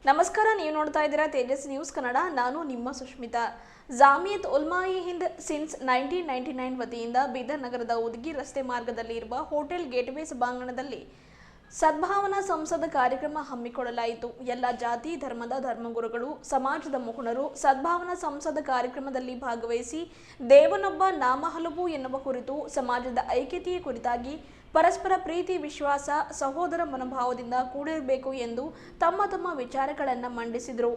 ನಮಸ್ಕಾರ, ನೀವು ನೋಡ್ತಾ ಇದ್ದೀರಾ ತೇಜಸ್ ನ್ಯೂಸ್ ಕನ್ನಡ. ನಾನು ನಿಮ್ಮ ಸುಷ್ಮಿತಾ. ಜಾಮಿಯತ್ ಉಲ್ಮಾ-ಇ ಹಿಂದ್ ಸಿನ್ಸ್ 1999 ವತಿಯಿಂದ ಬೀದರ್ ನಗರದ ಉದಗಿ ರಸ್ತೆ ಮಾರ್ಗದಲ್ಲಿ ಇರುವ ಹೋಟೆಲ್ ಗೇಟ್ವೇ ಸಭಾಂಗಣದಲ್ಲಿ ಸದ್ಭಾವನಾ ಸಂಸದ ಕಾರ್ಯಕ್ರಮ ಹಮ್ಮಿಕೊಳ್ಳಲಾಯಿತು. ಎಲ್ಲ ಜಾತಿ ಧರ್ಮದ ಧರ್ಮಗುರುಗಳು, ಸಮಾಜದ ಮುಖಂಡರು ಸದ್ಭಾವನಾ ಸಂಸದ ಕಾರ್ಯಕ್ರಮದಲ್ಲಿ ಭಾಗವಹಿಸಿ ದೇವನೊಬ್ಬ ನಾಮ ಹಲವು ಎನ್ನುವ ಕುರಿತು ಸಮಾಜದ ಐಕ್ಯತೆಯ ಕುರಿತಾಗಿ ಪರಸ್ಪರ ಪ್ರೀತಿ, ವಿಶ್ವಾಸ, ಸಹೋದರ ಮನೋಭಾವದಿಂದ ಕೂಡಿರಬೇಕು ಎಂದು ತಮ್ಮ ತಮ್ಮ ವಿಚಾರಗಳನ್ನು ಮಂಡಿಸಿದರು.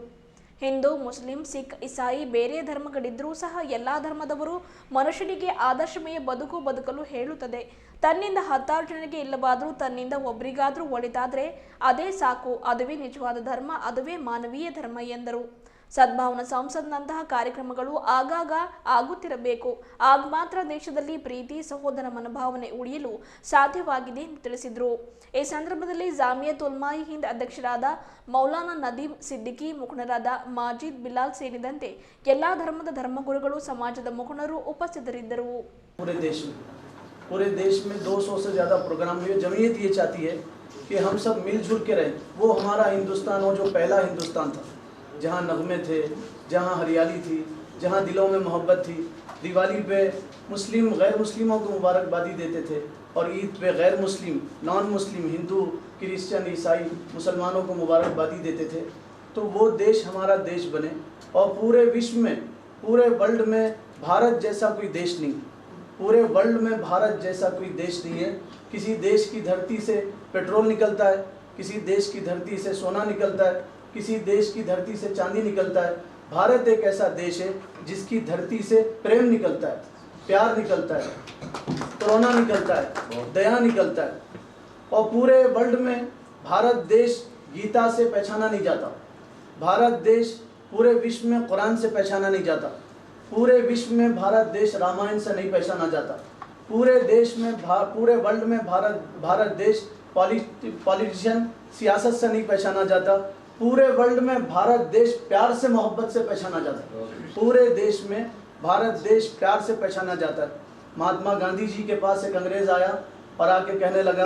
ಹಿಂದೂ, ಮುಸ್ಲಿಂ, ಸಿಖ್, ಇಸಾಯಿ ಬೇರೆ ಧರ್ಮಗಳಿದ್ರೂ ಸಹ ಎಲ್ಲ ಧರ್ಮದವರು ಮನುಷ್ಯನಿಗೆ ಆದರ್ಶಮಯ ಬದುಕು ಬದುಕಲು ಹೇಳುತ್ತದೆ. ತನ್ನಿಂದ 10 ಜನರಿಗೆ ಇಲ್ಲವಾದರೂ ತನ್ನಿಂದ ಒಬ್ಬರಿಗಾದರೂ ಒಳಿತಾದರೆ ಅದೇ ಸಾಕು. ಅದುವೇ ನಿಜವಾದ ಧರ್ಮ, ಅದುವೇ ಮಾನವೀಯ ಧರ್ಮ ಎಂದರು. ಸದ್ಭಾವನಾ ಸಂಸದ್ನಂತಹ ಕಾರ್ಯಕ್ರಮಗಳು ಆಗಾಗ ಆಗುತ್ತಿರಬೇಕು. ಆಗ ಮಾತ್ರ ದೇಶದಲ್ಲಿ ಪ್ರೀತಿ, ಸಹೋದರ ಮನೋಭಾವನೆ ಉಳಿಯಲು ಸಾಧ್ಯವಾಗಿದೆ ಎಂದು ತಿಳಿಸಿದರು. ಈ ಸಂದರ್ಭದಲ್ಲಿ ಜಾಮಿಯತ್ ಉಲ್ಮಾ-ಇ ಹಿಂದ್ ಅಧ್ಯಕ್ಷರಾದ ಮೌಲಾನಾ ನದೀಮ್ ಸಿದ್ದಿಕಿ, ಮುಖಂಡರಾದ ಮಾಜಿದ್ ಬಿಲಾಲ್ ಸೇರಿದಂತೆ ಎಲ್ಲಾ ಧರ್ಮದ ಧರ್ಮಗುರುಗಳು, ಸಮಾಜದ ಮುಖಂಡರು ಉಪಸ್ಥಿತರಿದ್ದರು. पूरे देश में 200 से ज़्यादा प्रोग्राम हुए। जमीयत ये चाहती है कि हम सब मिलजुल के रहें। वो हमारा हिंदुस्तान हो जो पहला हिंदुस्तान था, जहाँ नगमे थे, जहाँ हरियाली थी, जहाँ दिलों में मोहब्बत थी। दिवाली पे मुस्लिम गैर मुस्लिमों को मुबारकबादी देते थे और ईद पे गैर मुस्लिम, नॉन मुस्लिम, हिंदू, क्रिश्चियन, ईसाई मुसलमानों को मुबारकबादी देते थे। तो वो देश हमारा देश बने और पूरे विश्व में, पूरे वर्ल्ड में भारत जैसा कोई देश नहीं, पूरे वर्ल्ड में भारत जैसा कोई देश नहीं है। किसी देश की धरती से पेट्रोल निकलता है, किसी देश की धरती से सोना निकलता है, किसी देश की धरती से चांदी निकलता है। भारत एक ऐसा देश है जिसकी धरती से प्रेम निकलता है, प्यार निकलता है, करुणा निकलता है, दया निकलता है। और पूरे वर्ल्ड में भारत देश गीता से पहचाना नहीं जाता, भारत देश पूरे विश्व में कुरान से पहचाना नहीं जाता, पूरे विश्व में भारत देश रामायण से नहीं पहचाना जाता, पूरे देश में पूरे वर्ल्ड में भारत देश पॉलिटिशियन सियासत से नहीं पहचाना जाता, पूरे वर्ल्ड में भारत देश प्यार से मोहब्बत से पहचाना जाता है। पूरे देश में भारत देश प्यार से पहचाना जाता है। महात्मा गांधी जी के पास एक अंग्रेज आया और आके कहने लगा,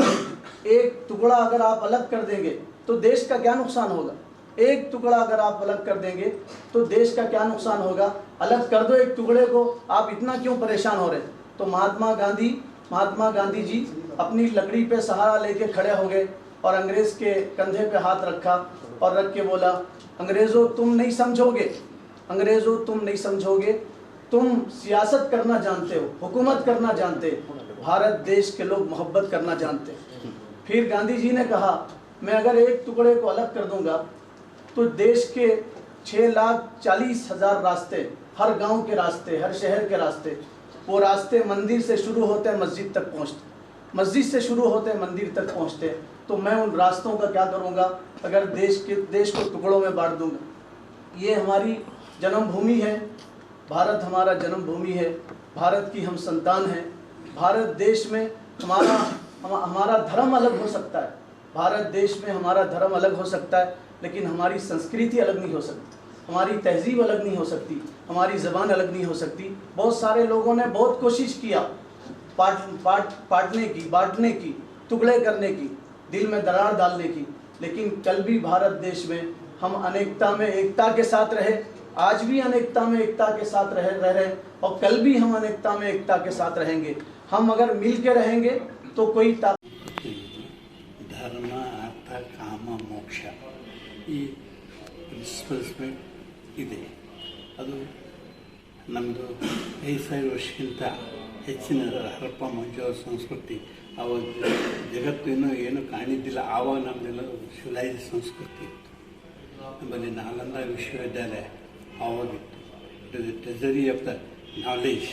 एक टुकड़ा अगर आप अलग कर देंगे तो देश का क्या नुकसान होगा? एक टुकड़ा अगर आप अलग कर देंगे तो देश का क्या नुकसान होगा? अलग कर दो एक टुकड़े को, आप इतना क्यों परेशान हो रहे? तो महात्मा गांधी जी अपनी लकड़ी पे सहारा लेके खड़े हो गए और अंग्रेज के कंधे पे हाथ रखा और रख के बोला, अंग्रेज़ों तुम नहीं समझोगे, अंग्रेज़ों तुम नहीं समझोगे, तुम सियासत करना जानते हो, हुकूमत करना जानते हो, भारत देश के लोग मोहब्बत करना जानते हैं। फिर गांधी जी ने कहा, मैं अगर एक टुकड़े को अलग कर दूंगा तो देश के 6,40,000 रास्ते, हर गांव के रास्ते, हर शहर के रास्ते, वो रास्ते मंदिर से शुरू होते मस्जिद तक पहुँचते, मस्जिद से शुरू होते मंदिर तक पहुँचते। तो मैं उन रास्तों का क्या करूँगा अगर देश को टुकड़ों में बांट दूंगा? ये हमारी जन्मभूमि है, भारत हमारा जन्मभूमि है, भारत की हम संतान हैं। भारत देश में हमारा धर्म अलग हो सकता है, भारत देश में हमारा धर्म अलग हो सकता है, लेकिन हमारी संस्कृति अलग नहीं हो सकती, हमारी तहजीब अलग नहीं हो सकती, हमारी ज़बान अलग नहीं हो सकती। बहुत सारे लोगों ने बहुत कोशिश किया बांटने की, टुकड़े करने की, दिल में दरार डालने की, लेकिन कल भी भारत देश में हम अनेकता में एकता के साथ रहे, आज भी अनेकता में एकता के साथ रह रहे और कल भी हम अनेकता में एकता के साथ रहेंगे। हम अगर मिल के रहेंगे तो कोई धर्म, अर्थ, काम, मोक्ष ಈ ಪ್ರಿನ್ಸಿಪಲ್ಸ್ ಇದೆ. ಅದು ನಮ್ಮದು 5,000 ವರ್ಷಕ್ಕಿಂತ ಹೆಚ್ಚಿನ ಹರಪ್ಪ ಮೊಹೆಂಜೊ ಸಂಸ್ಕೃತಿ. ಆವಾಗ ಜಗತ್ತು ಇನ್ನೂ ಏನೂ ಕಾಣಿದ್ದಿಲ್ಲ, ಆವಾಗ ನಮ್ಮದೆಲ್ಲ ಶಿವಲೈಜ್ ಸಂಸ್ಕೃತಿ ಇತ್ತು. ನಮ್ಮಲ್ಲಿ ನಾಲಂದ ವಿಶ್ವವಿದ್ಯಾಲಯ ಆವಾಗಿತ್ತು. It is the treasury of the knowledge.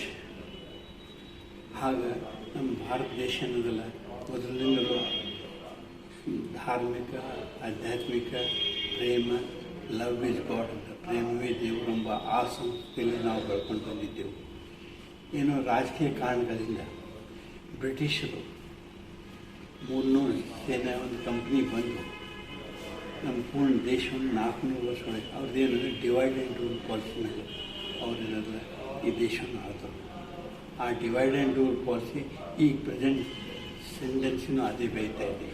ಹಾಗೆ ನಮ್ಮ ಭಾರತ ದೇಶ ಅನ್ನೋದಲ್ಲ ಮೊದಲಿನಿಂದಲೂ ಧಾರ್ಮಿಕ, ಆಧ್ಯಾತ್ಮಿಕ, ಪ್ರೇಮ, ಲವ್ ಇಸ್ ಗಾಡ್ ಅಂತ, ಪ್ರೇಮವೇ ದೇವರೆಂಬ ಆ ಸಂಸ್ಕೃತಿಯಲ್ಲಿ ನಾವು ಬೆಳ್ಕೊಂಡು ಬಂದಿದ್ದೆವು. ಏನೋ ರಾಜಕೀಯ ಕಾರಣಗಳಿಂದ ಬ್ರಿಟಿಷರು 300 ಸೇನೆ ಒಂದು ಕಂಪ್ನಿ ಬಂದು ನಮ್ಮ ಪೂರ್ಣ ದೇಶವನ್ನು 400 ವರ್ಷ ಒಳಗೆ ಅವ್ರದ್ದೇನಂದರೆ ಡಿವೈಡ್ ಆ್ಯಂಡ್ ರೂಲ್ ಪಾಲಿಸಿ ಮೇಲೆ ಅವರೇನಾದ್ರೆ ಈ ದೇಶವನ್ನು ಆಳ್ತಾರೆ. ಆ ಡಿವೈಡ್ ಆ್ಯಂಡ್ ರೂಲ್ ಪಾಲಿಸಿ ಈಗ ಪ್ರೆಸೆಂಟ್ ಸೆಂಟೆನ್ಸಿನೂ ಅದೇ ಬೈತಾ ಇದೆ.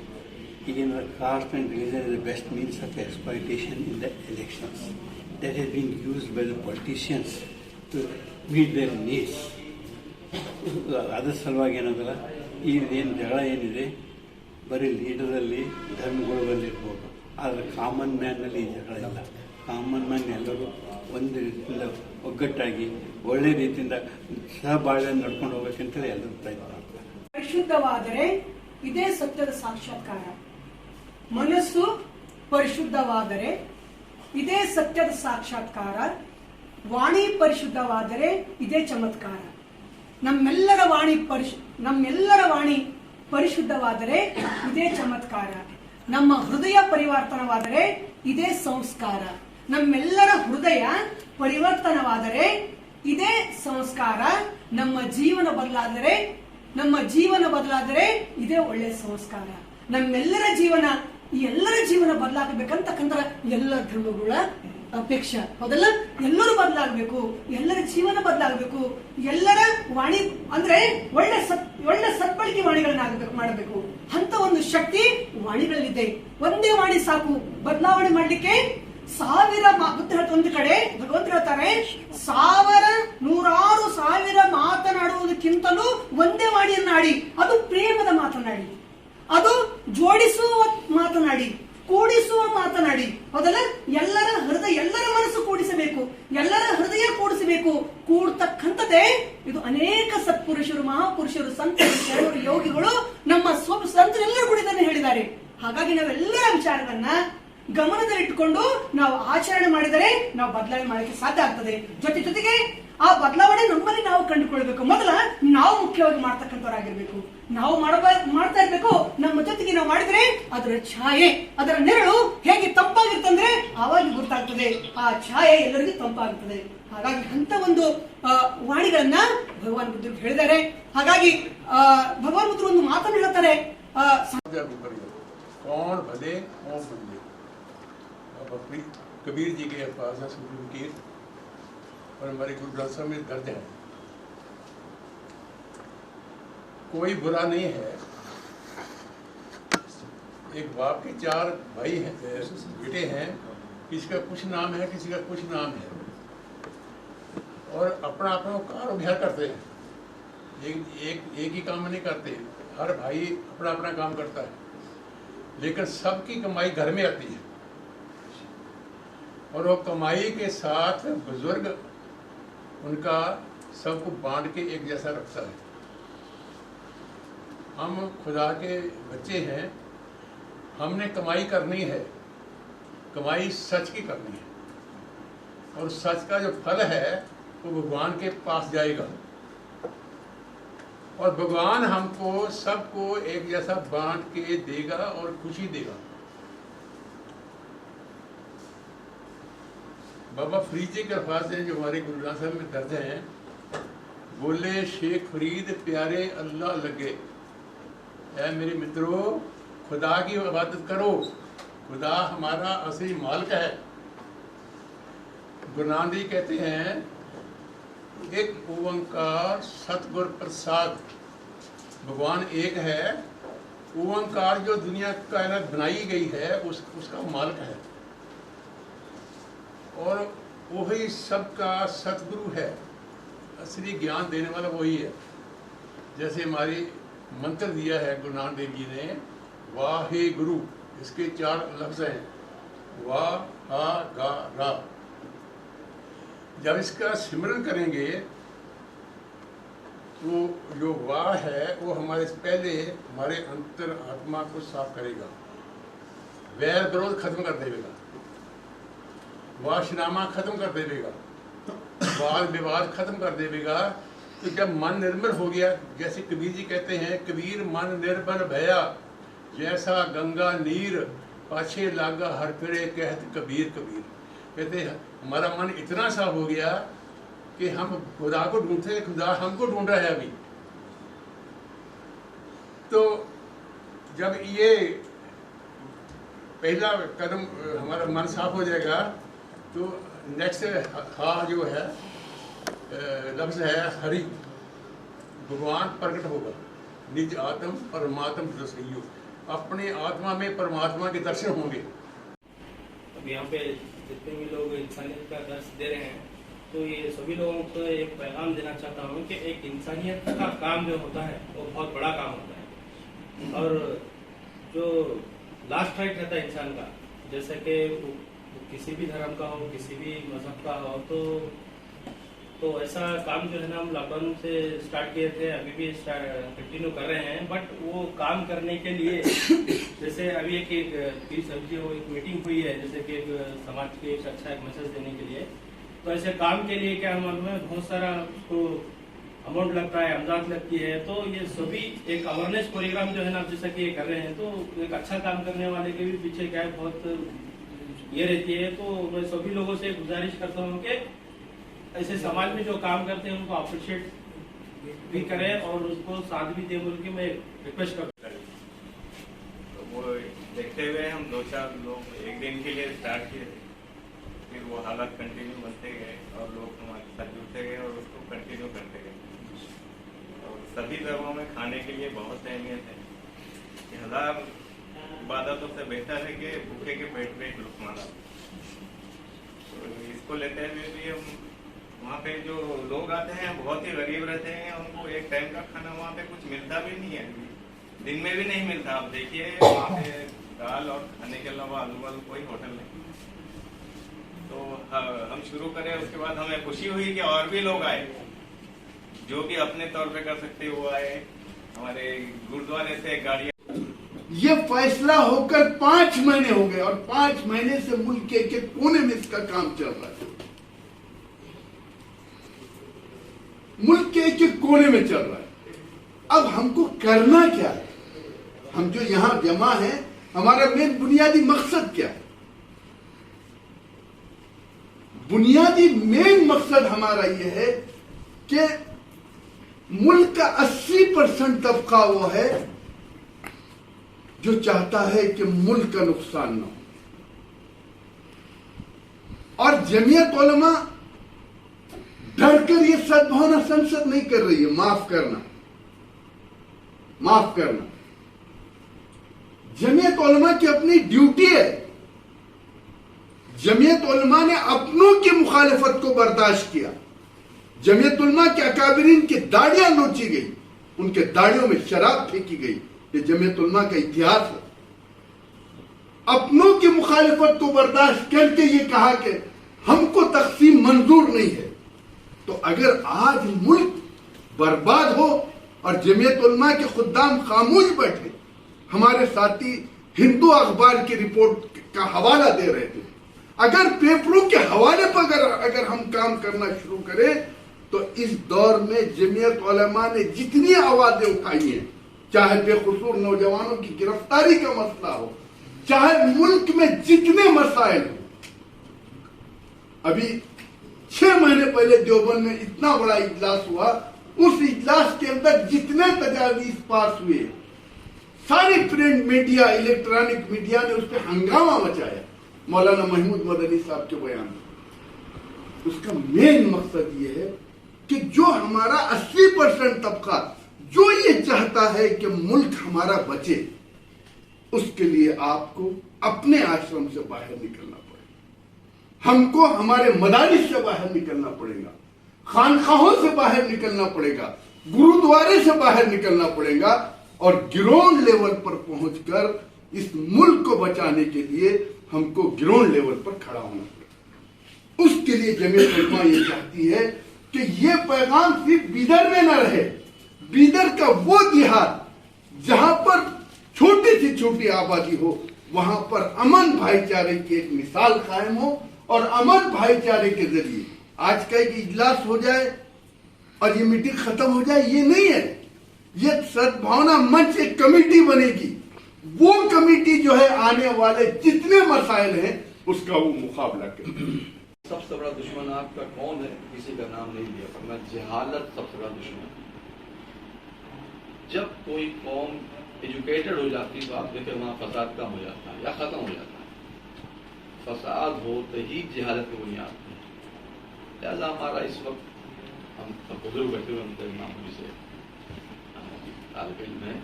caste and religion is the best means of exploitation in the elections. That has been used by the politicians to meet their needs. ಅದರ ಸಲುವಾಗಿ ಏನಂದ್ರೆ ಈ ಏನು ಜಗಳ ಏನಿದೆ ಬರೀ ಲೀಡರಲ್ಲಿ ಧರ್ಮಗಳಲ್ಲಿರ್ಬೋದು, ಆದರೆ ಕಾಮನ್ ಮ್ಯಾನ್ನಲ್ಲಿ ಈ ಜಗಳ ಇಲ್ಲ. ಕಾಮನ್ ಮ್ಯಾನ್ ಎಲ್ಲರೂ ಒಂದು ರೀತಿಯಿಂದ ಒಗ್ಗಟ್ಟಾಗಿ ಒಳ್ಳೆ ರೀತಿಯಿಂದ ಸಹಬಾಳ್ವೆ ನಡ್ಕೊಂಡು ಹೋಗ್ಬೇಕಂತೇಳಿ ಎಲ್ಲರೂ ಪ್ರಯತ್ನ ಮಾಡ್ತಾರೆ. ಪರಿಶುದ್ಧವಾದರೆ ಇದೇ ಸತ್ಯದ ಸಾಕ್ಷಾತ್ಕಾರ. ಮನಸ್ಸು ಪರಿಶುದ್ಧವಾದರೆ ಇದೇ ಸತ್ಯದ ಸಾಕ್ಷಾತ್ಕಾರ. ವಾಣಿ ಪರಿಶುದ್ಧವಾದರೆ ಇದೇ ಚಮತ್ಕಾರ. ನಮ್ಮೆಲ್ಲರ ವಾಣಿ ಪರಿಶುದ್ಧವಾದರೆ ಇದೇ ಚಮತ್ಕಾರ. ನಮ್ಮ ಹೃದಯ ಪರಿವರ್ತನವಾದರೆ ಇದೇ ಸಂಸ್ಕಾರ. ನಮ್ಮೆಲ್ಲರ ಹೃದಯ ಪರಿವರ್ತನವಾದರೆ ಇದೇ ಸಂಸ್ಕಾರ. ನಮ್ಮ ಜೀವನ ಬದಲಾದರೆ ಇದೇ ಒಳ್ಳೆಯ ಸಂಸ್ಕಾರ. ನಮ್ಮೆಲ್ಲರ ಜೀವನ, ಈ ಎಲ್ಲರ ಜೀವನ ಬದಲಾಗಬೇಕಂತಕ್ಕಂದ್ರೆ ಎಲ್ಲ ಧರ್ಮಗಳ ಅಪೇಕ್ಷೆ ಮೊದಲ ಎಲ್ಲರೂ ಬದಲಾಗಬೇಕು, ಎಲ್ಲರ ಜೀವನ ಬದಲಾಗಬೇಕು, ಎಲ್ಲರ ವಾಣಿ ಅಂದ್ರೆ ಒಳ್ಳೆ ಸದ್ಬಳಕೆ ವಾಣಿಗಳನ್ನ ಮಾಡಬೇಕು. ಅಂತ ಒಂದು ಶಕ್ತಿ ವಾಣಿಗಳಲ್ಲಿದೆ. ಒಂದೇ ವಾಣಿ ಸಾಕು ಬದಲಾವಣೆ ಮಾಡ್ಲಿಕ್ಕೆ. ಒಂದು ಕಡೆ ಭಗವಂತ ಹೇಳ್ತಾರೆ, ನೂರಾರು ಸಾವಿರ ಮಾತನಾಡುವುದಕ್ಕಿಂತಲೂ ಒಂದೇ ವಾಣಿಯನ್ನಾಡಿ. ಅದು ಪ್ರೇಮದ ಮಾತನಾಡಿ, ಅದು ಜೋಡಿಸುವ ಮಾತನಾಡಿ, ಕೂಡಿಸುವ ಮಾತನಾಡಿ. ಹೌದಲ್ಲ? ಎಲ್ಲರ ಮನಸ್ಸು ಕೂಡಿಸಬೇಕು, ಎಲ್ಲರ ಹೃದಯ ಕೂಡಿಸಬೇಕು. ಕೂಡ್ತಕ್ಕಂಥದ್ದೇ ಇದು. ಅನೇಕ ಸತ್ಪುರುಷರು, ಮಹಾಪುರುಷರು, ಸಂತರು, ಶರಣರು, ಯೋಗಿಗಳು, ನಮ್ಮ ಸಂತರೆಲ್ಲರೂ ಕೂಡ ಇದನ್ನು ಹೇಳಿದ್ದಾರೆ. ಹಾಗಾಗಿ ನಾವೆಲ್ಲರ ವಿಚಾರವನ್ನ ಗಮನದಲ್ಲಿಟ್ಟುಕೊಂಡು ನಾವು ಆಚರಣೆ ಮಾಡಿದರೆ ನಾವು ಬದಲಾವಣೆ ಮಾಡಲಿಕ್ಕೆ ಸಾಧ್ಯ ಆಗ್ತದೆ. ಜೊತೆಗೆ ಆ ಬದಲಾವಣೆ ನಮ್ಮಲ್ಲಿ ನಾವು ಕಂಡುಕೊಳ್ಬೇಕು. ಮೊದಲ ನಾವು ಮುಖ್ಯವಾಗಿ ಮಾಡ್ತಕ್ಕಂಥವರಾಗಿರ್ಬೇಕು. ನಾವು ಮಾಡ್ತಾ ಇರ್ಬೇಕು. ನಮ್ಮ ಜೊತೆಗೆ ನಾವು ಮಾಡಿದ್ರೆ ಅದರ ಛಾಯೆ, ಅದರ ನೆರಳು ಹೇಗೆ ತಂಪಾಗಿರ್ತಂದ್ರೆ ಆವಾಗ ಗೊತ್ತಾಗ್ತದೆ ಆ ಛಾಯೆ ಎಲ್ಲರಿಗೂ ತಂಪಾಗುತ್ತದೆ. ಹಾಗಾಗಿ ಅಂತ ಒಂದು ವಾಣಿಗಳನ್ನ ಭಗವಾನ್ ಬುದ್ಧರು ಹೇಳಿದ್ದಾರೆ. ಹಾಗಾಗಿ ಭಗವಾನ್ ಬುದ್ಧರು ಒಂದು ಮಾತನ್ನು ಹೇಳ್ತಾರೆ, कौन भले कौन मंदे। अब अपनी कबीर जी के अल्फाज हैं सूफी फकीर और हमारे गुरु ग्रंथ साहब में दर्ज है, कोई बुरा नहीं है। एक बाप के 4 भाई हैं, बेटे हैं, किसी का कुछ नाम है, किसी का कुछ नाम है, और अपना अपना कारोबार करते हैं। एक ही काम नहीं करते, हर भाई अपना अपना काम करता है, लेकिन सबकी कमाई घर में आती है। और वो कमाई के साथ बुजुर्ग उनका सबको बांट के एक जैसा रखता है। हम खुदा के बच्चे हैं, हमने कमाई करनी है, कमाई सच की करनी है, और सच का जो फल है वो भगवान के पास जाएगा, और भगवान हमको सबको एक जैसा बांट के देगा और खुशी देगा। बाबा फरीद जी के अल्फाज हैं जो हमारे गुरु ग्रंथ साहब में दर्ज हैं, बोले शेख फरीद प्यारे अल्लाह लगे। ऐ मेरे मित्रों, खुदा की इबादत करो, खुदा हमारा असली मालिक है। गुरु नानक जी कहते हैं, एक ओंकार सतगुर प्रसाद। भगवान एक है, ओंकार जो दुनिया कायनात बनाई गई है उसका मालिक है, और वही सबका सतगुरु है। असली ज्ञान देने वाला वही है। जैसे हमारी मंत्र दिया है गुरु नानक देव जी ने, वाहे गुरु, इसके 4 लफ्ज हैं, वाह हा गा रा। जब इसका सिमरन करेंगे तो जो वाह है वो हमारे पहले हमारे अंतर आत्मा को साफ करेगा, वैर विरोध खत्म कर देगा, वाशनामा खत्म कर देगा, वाद विवाद खत्म कर देगा। तो जब मन निर्मल हो गया, जैसे कबीर जी कहते हैं, कबीर मन निर्मल भया जैसा गंगा नीर, पाछे लागा हर फिरे कहत कबीर कबीर। कहते हैं हमारा मन इतना सा हो गया कि हम खुदा को ढूंढते, खुदा हमको ढूंढ रहा है अभी। तो जब ये पहला कदम हमारा मन साफ हो जाएगा, तो नेक्स्ट हा जो है लफ्ज़ है हरि, भगवान प्रकट होगा, निज आत्म परमात्म रसइयो। अपने आत्मा में परमात्मा के दर्शन होंगे। अब यहाँ पे जितने भी लोग इंसानियत का दर्श दे रहे हैं, तो ये सभी लोगों को एक पैगाम देना चाहता हूँ कि एक इंसानियत का काम जो होता है वो बहुत बड़ा काम होता है, और जो लास्ट राइट रहता है इंसान का, जैसे कि वो किसी भी धर्म का हो, किसी भी मजहब का हो, तो ऐसा काम जो है ना हम लॉकडाउन से स्टार्ट किए थे, अभी भी कंटिन्यू कर रहे हैं। बट वो काम करने के लिए जैसे अभी एक एक मीटिंग हुई है, जैसे कि समाज के एक अच्छा एक मैसेज देने के लिए, तो ऐसे काम के लिए क्या हमारे बहुत सारा उसको अमाउंट लगता है, आमदनी लगती है। तो ये सभी एक अवेयरनेस प्रोग्राम जो है ना जैसा कि ये कर रहे हैं, तो एक अच्छा काम करने वाले के भी पीछे क्या है बहुत ये रहती है। तो मैं सभी लोगों से गुजारिश करता हूँ कि ऐसे समाज में जो काम करते हैं उनको अप्रिशिएट भी करें और उसको साथ भी दे बोल के मैं रिक्वेस्ट करता हूँ। तो वो देखते हुए हम 2-4 लोग एक दिन के लिए स्टार्ट किए थे, फिर वो हालात कंटिन्यू बनते गए और लोग हमारे साथ जुड़ते गए और उसको कंटिन्यू करते गए। और सभी धर्मों में खाने के लिए बहुत अहमियत है कि 1000 इबादतों से बेहतर है कि भूखे के पेट में एक लुकमा डालो। तो इसको लेते हुए भी हम वहाँ पे जो लोग आते हैं बहुत ही गरीब रहते हैं, उनको एक टाइम का खाना वहाँ पे कुछ मिलता भी नहीं है, दिन में भी नहीं मिलता। आप देखिए वहाँ पे दाल और खाने के अलावा आलू वालू कोई होटल नहीं। तो हम शुरू करें, उसके बाद हमें खुशी हुई कि और भी लोग आए जो भी अपने तौर पे कर सकते वो आए। हमारे गुरुद्वारे से गाड़ियाँ, ये फैसला होकर 5 महीने हो गए और 5 महीने से मुल्क के एक कोने में इसका काम चल रहा है। मुल्क के एक कोने में चल रहा है। अब हमको करना क्या है? हम जो यहां जमा है, हमारा मेन बुनियादी मकसद क्या है? बुनियादी मेन मकसद हमारा यह है कि मुल्क का 80% तबका वो है जो चाहता है कि मुल्क का नुकसान न हो। और जमीयत उलमा डरकर ये सद्भावना संसद नहीं कर रही है। माफ करना जमीयत उलमा की अपनी ड्यूटी है। जमीयत उलमा ने अपनों की मुखालिफत को बर्दाश्त किया। जमीयत उलमा के अकाबरीन की दाढ़ियां नोची गई, उनके दाढ़ियों में शराब फेंकी गई। ये जमीयत उलमा का इतिहास है। अपनों की मुखालिफत को बर्दाश्त करके ये कहा कि हमको तकसीम मंजूर नहीं है। तो अगर आज मुल्क बर्बाद हो और जमीयत उलमा के खुद्दाम खामोश बैठे, हमारे साथी हिंदू अखबार की रिपोर्ट का हवाला दे रहे थे, अगर पेपरों के हवाले पर अगर हम काम करना शुरू करें तो इस दौर में जमीयत उलमा ने जितनी आवाजें उठाई हैं, चाहे बेकसूर नौजवानों की गिरफ्तारी का मसला हो, चाहे मुल्क में जितने मसाइल हो, अभी 6 महीने पहले देवबंद में इतना बड़ा इजलास हुआ, उस इजलास के अंदर जितने तजावीज पास हुए, सारी प्रिंट मीडिया, इलेक्ट्रॉनिक मीडिया ने उस पर हंगामा मचाया। मौलाना महमूद मदनी साहब के बयान, उसका मेन मकसद ये है कि जो हमारा 80% तबका जो ये चाहता है कि मुल्क हमारा बचे, उसके लिए आपको अपने आश्रम से बाहर निकलना पड़ेगा। हमको हमारे मदारिस से बाहर निकलना पड़ेगा, खानखाहों से बाहर निकलना पड़ेगा, गुरुद्वारे से बाहर निकलना पड़ेगा और ग्राउंड लेवल पर पहुंचकर इस मुल्क को बचाने के लिए हमको ग्राउंड लेवल पर खड़ा होना पड़ेगा। उसके लिए जमीयत उलमा ये चाहती है कि ये पैगाम सिर्फ बीदर में न रहे। बीदर का वो जिहाद जहां पर छोटी से छोटी आबादी हो, वहां पर अमन भाईचारे की एक मिसाल कायम हो और अमन भाईचारे के जरिए आज का एक इजलास हो जाए और ये मीटिंग खत्म हो जाए, ये नहीं है। ये सद्भावना मंच एक कमेटी बनेगी। वो कमेटी जो है आने वाले जितने मसाइल हैं उसका वो मुकाबला करेगी। सबसे बड़ा दुश्मन आपका कौन है? किसी का नाम नहीं लिया, मैं जहालत सबसे बड़ा दुश्मन। जब कोई कौम एजुकेटेड हो जाती तो आप देखें वहां फसाद कम हो जाता है या खत्म हो जाता है। फसाद होते ही जहालत की बुनियाद है। लिहाजा हमारा इस वक्त हम सब बुजुर्ग बैठे हुए उनके नाम से तालिब इल्म है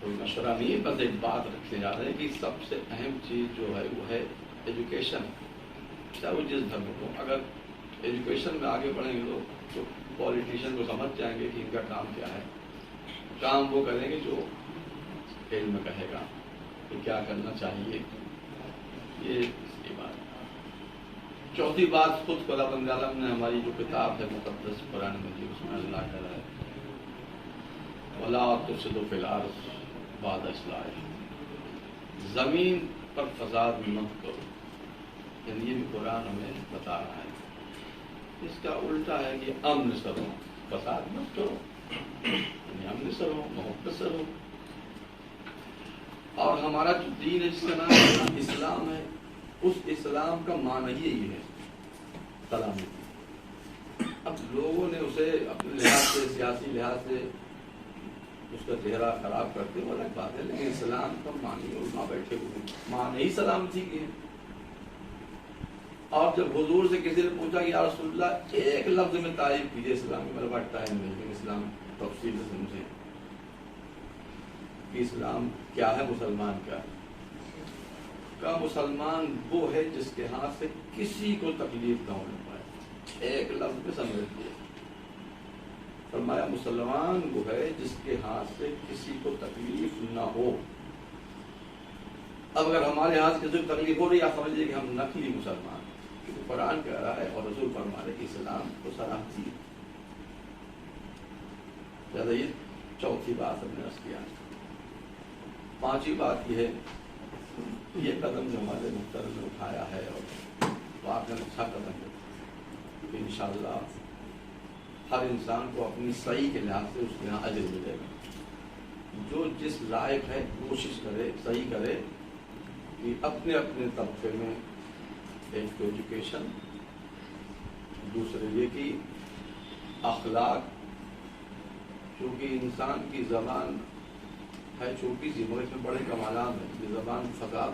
कोई मशवरा नहीं है, बस एक बात रखने जा रहे हैं कि सबसे अहम चीज़ जो है वो है एजुकेशन। चाहे वो जिस धर्म को, अगर एजुकेशन में आगे बढ़ेंगे तो पॉलिटिशियन को समझ जाएंगे कि इनका काम क्या है। काम वो करेंगे जो इल्म कहेगा कि क्या करना चाहिए। ये इसकी बात। चौथी बात, खुद खुदा बंद आलम ने हमारी जो किताब है मुक़द्दस कुरान मजीद, उसमें अल्लाह कह रहा है वला तुफ़सिदू फ़िल अर्ज़ बाद इस्लाहिहा, ज़मीन पर फसाद मत करो। यानी ये भी कुरान हमें बता रहा है। इसका उल्टा है कि अमन से रहो, फसाद मत करो, यानी अमन से रहो, मोहब्बत से रहो। और हमारा जो दीन है जिसका नाम इस्लाम है, उस इस्लाम का माना ही यही है सलामती। अब लोगों ने उसे अपने लिहाज से, सियासी लिहाज से उसका चेहरा खराब करते वो अलग बात है, लेकिन इस्लाम का मानी उलमा बैठे हुए मान ही सलामती की है। और जब हुजूर से किसी ने पूछा कि या रसूलल्लाह एक लफ्ज में तारीफ कीजिए इस्लाम की, मेरे पास टाइम नहीं, लेकिन इस्लाम तफसील से समझे कि इस्लाम क्या है, मुसलमान क्या है। का मुसलमान वो है जिसके हाथ से किसी को तकलीफ ना होने पाए। एक लफ्ज में समझ लीजिए, फरमाया मुसलमान वो है जिसके हाथ से किसी को तकलीफ ना हो। अब अगर हमारे हाथ से किसी को तकलीफ हो रही है, आप समझिए कि हम नकली मुसलमान, क्योंकि कुरान कह रहा है और रसूल फरमा रहे कि इस्लाम को सलामती है। ये चौथी बात हमने अर्ज किया। पांचवी बात यह है, ये कदम जो हमारे मुहतरम ने उठाया है और वाकई अच्छा कदम है, इंशाअल्लाह हर इंसान को अपनी सही के लिहाज से उसके यहाँ अजर मिलेगा। जो जिस लायक है कोशिश करे, सही करे कि अपने अपने तबके में एक तो एजुकेशन, दूसरे ये कि अखलाक, क्योंकि इंसान की ज़बान है छोटी सी मगर इसमें बड़े कमालात हैं। ये ज़बान फसाद